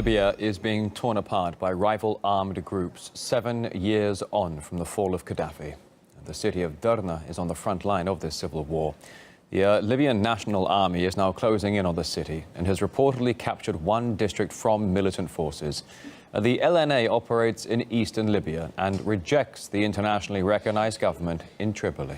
Libya is being torn apart by rival armed groups 7 years on from the fall of Gaddafi. The city of Derna is on the front line of this civil war. The Libyan National Army is now closing in on the city and has reportedly captured one district from militant forces. The LNA operates in eastern Libya and rejects the internationally recognized government in Tripoli.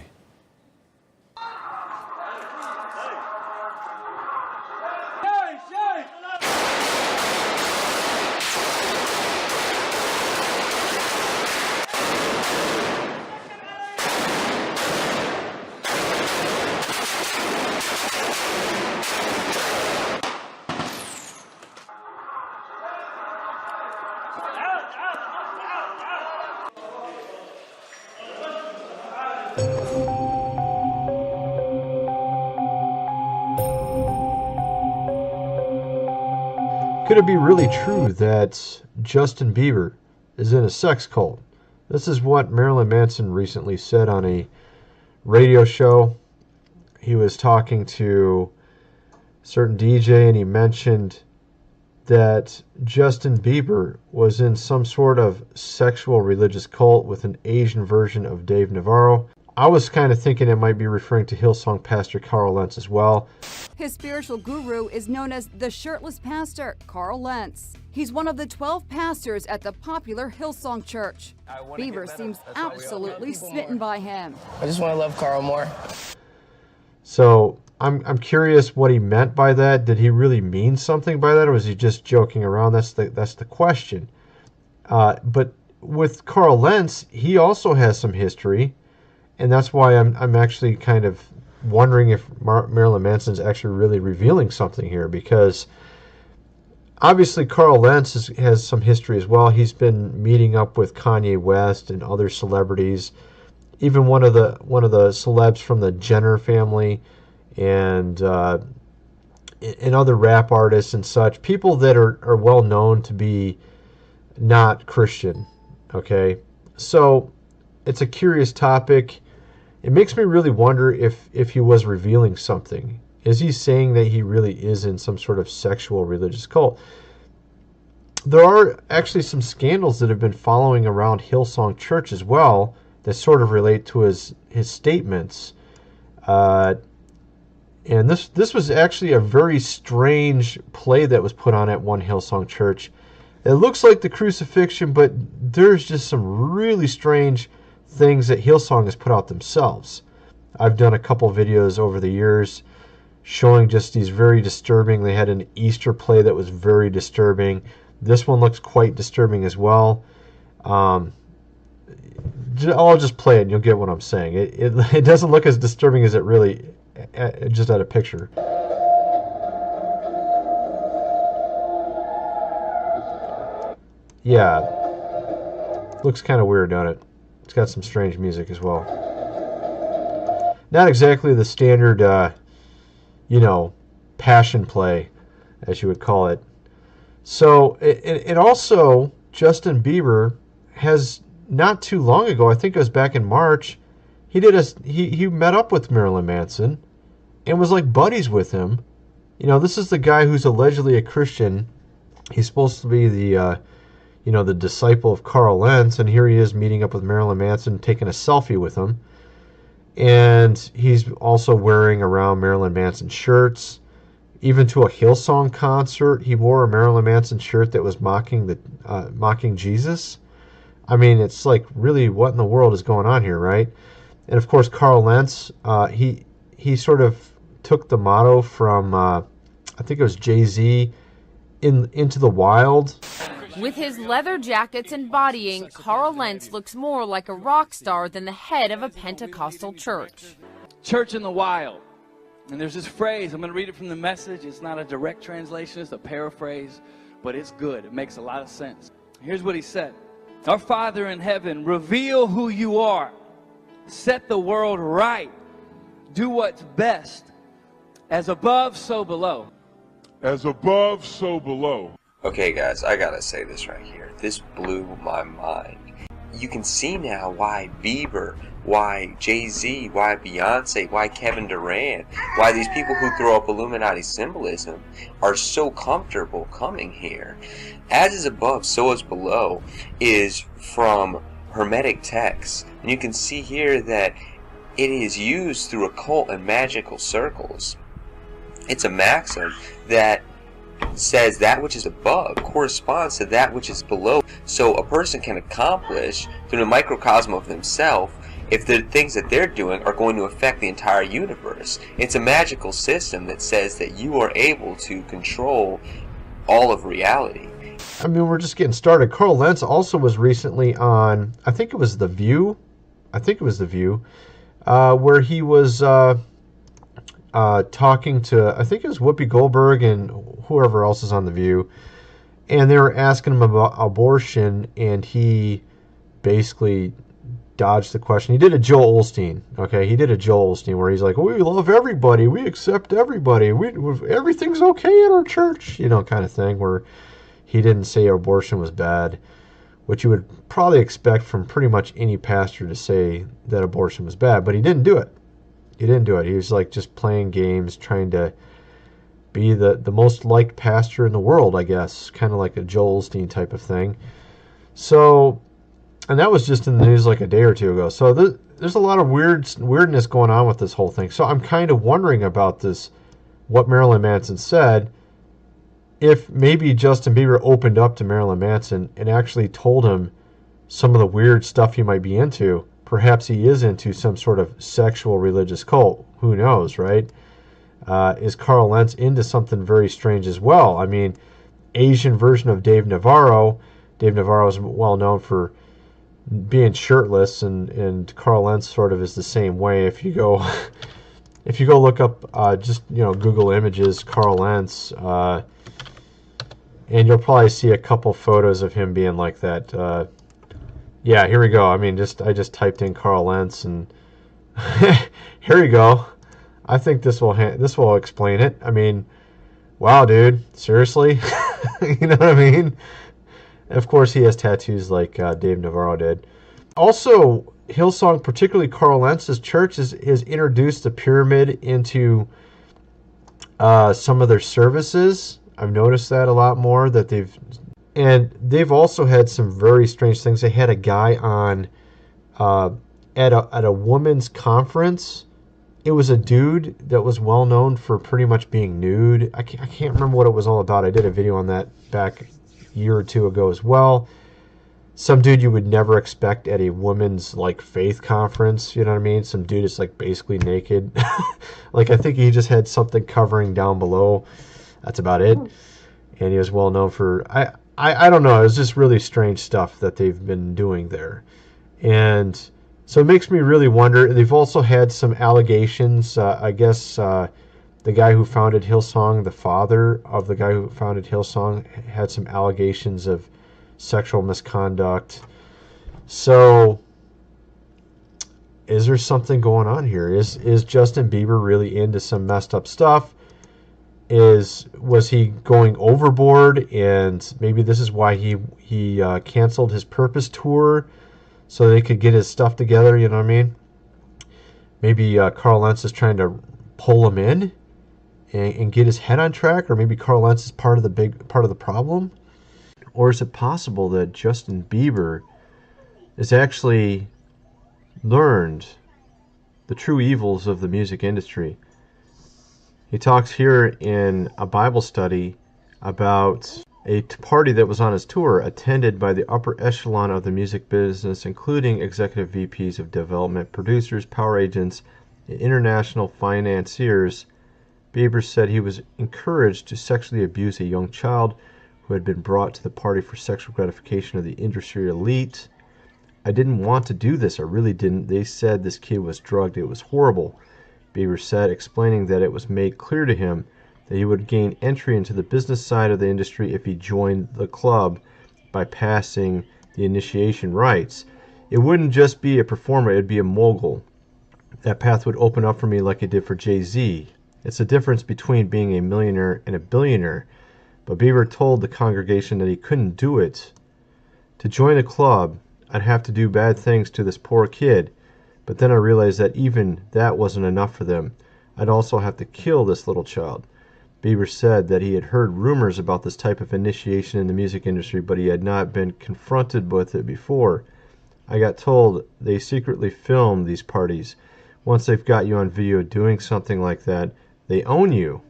Could it be really true that Justin Bieber is in a sex cult? This is what Marilyn Manson recently said on a radio show. He was talking to a certain DJ and he mentioned that Justin Bieber was in some sort of sexual religious cult with an Asian version of Dave Navarro. I was kind of thinking it might be referring to Hillsong pastor Carl Lentz as well. His spiritual guru is known as the Shirtless Pastor, Carl Lentz. He's one of the 12 pastors at the popular Hillsong Church. Bieber seems absolutely smitten by him. I just want to love Carl more. So I'm curious what he meant by that. Did he really mean something by that, or was he just joking around? That's the question. But with Carl Lentz, he also has some history. And that's why I'm actually kind of wondering if Marilyn Manson's actually really revealing something here, because obviously Carl Lentz has some history as well. He's been meeting up with Kanye West and other celebrities, even one of the celebs from the Jenner family, and other rap artists and such, people that are well known to be not Christian. Okay, so it's a curious topic. It makes me really wonder if he was revealing something. Is he saying that he really is in some sort of sexual religious cult? There are actually some scandals that have been following around Hillsong Church as well that sort of relate to his statements. And this was actually a very strange play that was put on at one Hillsong Church. It looks like the crucifixion, but there's just some really strange things that Hillsong has put out themselves. I've done a couple videos over the years showing just these very disturbing. They had an Easter play that was very disturbing. This one looks quite disturbing as well. I'll just play it and you'll get what I'm saying. It doesn't look as disturbing as it really just at a picture. Yeah, looks kind of weird, doesn't it? It's got some strange music as well. Not exactly the standard, passion play, as you would call it. So, it also, Justin Bieber has, not too long ago, I think it was back in March, he met up with Marilyn Manson and was like buddies with him. This is the guy who's allegedly a Christian. He's supposed to be the disciple of Carl Lentz, and here he is meeting up with Marilyn Manson, taking a selfie with him. And he's also wearing around Marilyn Manson shirts. Even to a Hillsong concert, he wore a Marilyn Manson shirt that was mocking Jesus. I mean, it's like, really, what in the world is going on here, right? And of course, Carl Lentz, he sort of took the motto from, I think it was Jay-Z, Into the Wild. With his leather jackets and bodying, Carl Lentz looks more like a rock star than the head of a Pentecostal church. Church in the wild. And there's this phrase, I'm going to read it from the Message. It's not a direct translation, it's a paraphrase, but it's good. It makes a lot of sense. Here's what he said. Our Father in heaven, reveal who you are. Set the world right. Do what's best. As above, so below. As above, so below. Okay guys, I gotta say this right here. This blew my mind. you can see now why Bieber, why Jay-Z, why Beyonce, why Kevin Durant, why these people who throw up Illuminati symbolism are so comfortable coming here. As is above, so is below is from Hermetic texts. And you can see here that it is used through occult and magical circles. It's a maxim that says that which is above corresponds to that which is below. So a person can accomplish through the microcosm of themselves if the things that they're doing are going to affect the entire universe. It's a magical system that says that you are able to control all of reality. I mean, we're just getting started. Carl Lentz also was recently on, I think it was The View. Where he was talking to, I think it was Whoopi Goldberg and whoever else is on The View. And they were asking him about abortion, and he basically dodged the question. He did a Joel Osteen, okay? He did a Joel Osteen where he's like, we love everybody, we accept everybody, everything's okay in our church, you know, kind of thing, where he didn't say abortion was bad, which you would probably expect from pretty much any pastor to say that abortion was bad, but he didn't do it. He didn't do it. He was like just playing games, trying to be the most liked pastor in the world, I guess, kind of like a Joel Osteen type of thing. So, and that was just in the news like a day or two ago. So there's a lot of weirdness going on with this whole thing. So I'm kind of wondering about this, what Marilyn Manson said, if maybe Justin Bieber opened up to Marilyn Manson and actually told him some of the weird stuff he might be into. Perhaps he is into some sort of sexual religious cult. Who knows, right? Is Carl Lentz into something very strange as well? I mean, Asian version of Dave Navarro. Dave Navarro is well known for being shirtless, and Carl Lentz sort of is the same way. If you go look up just Google images Carl Lentz, and you'll probably see a couple photos of him being like that. Yeah, here we go. I mean, I just typed in Carl Lentz, and here we go. I think this will explain it. I mean, wow, dude, seriously, you know what I mean? Of course, he has tattoos like Dave Navarro did. Also, Hillsong, particularly Carl Lentz's church, has introduced the pyramid into some of their services. I've noticed that a lot more, that they've also had some very strange things. They had a guy on at a women's conference. It was a dude that was well known for pretty much being nude. I can't remember what it was all about. I did a video on that back a year or two ago as well. Some dude you would never expect at a women's like faith conference, you know what I mean? Some dude is like basically naked. Like I think he just had something covering down below. That's about it. And he was well known for, I don't know, it was just really strange stuff that they've been doing there. And so it makes me really wonder. They've also had some allegations. I guess the guy who founded Hillsong, the father of the guy who founded Hillsong, had some allegations of sexual misconduct. So is there something going on here? Is Justin Bieber really into some messed up stuff? Was he going overboard, and maybe this is why he canceled his Purpose tour so they could get his stuff together, you know what I mean? Maybe Carl Lentz is trying to pull him in and get his head on track, or maybe Carl Lentz is part of the problem? Or is it possible that Justin Bieber has actually learned the true evils of the music industry? He talks here in a Bible study about a party that was on his tour, attended by the upper echelon of the music business, including executive VPs of development, producers, power agents, and international financiers. Bieber said he was encouraged to sexually abuse a young child who had been brought to the party for sexual gratification of the industry elite. I didn't want to do this. I really didn't. They said this kid was drugged. It was horrible, Bieber said, explaining that it was made clear to him that he would gain entry into the business side of the industry if he joined the club by passing the initiation rites. It wouldn't just be a performer, it would be a mogul. That path would open up for me like it did for Jay-Z. It's the difference between being a millionaire and a billionaire. But Bieber told the congregation that he couldn't do it. To join a club, I'd have to do bad things to this poor kid, but then I realized that even that wasn't enough for them. I'd also have to kill this little child. Bieber said that he had heard rumors about this type of initiation in the music industry, but he had not been confronted with it before. I got told they secretly film these parties. Once they've got you on video doing something like that, they own you.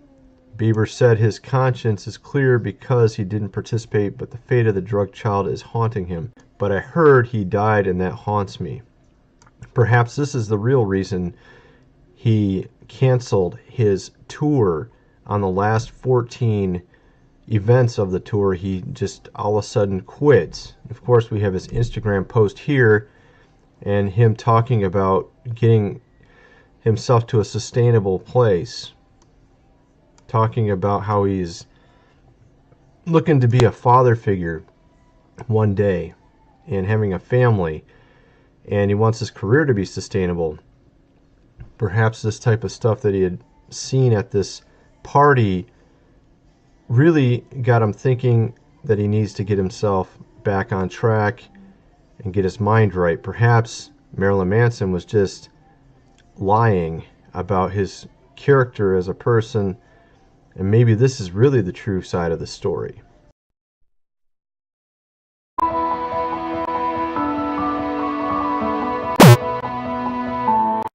Bieber said his conscience is clear because he didn't participate, but the fate of the drug child is haunting him. But I heard he died, and that haunts me. Perhaps this is the real reason he canceled his tour. On the last 14 events of the tour, he just all of a sudden quits. Of course, we have his Instagram post here and him talking about getting himself to a sustainable place, talking about how he's looking to be a father figure one day and having a family, and he wants his career to be sustainable. Perhaps this type of stuff that he had seen at this party really got him thinking that he needs to get himself back on track and get his mind right. Perhaps Marilyn Manson was just lying about his character as a person, and maybe this is really the true side of the story.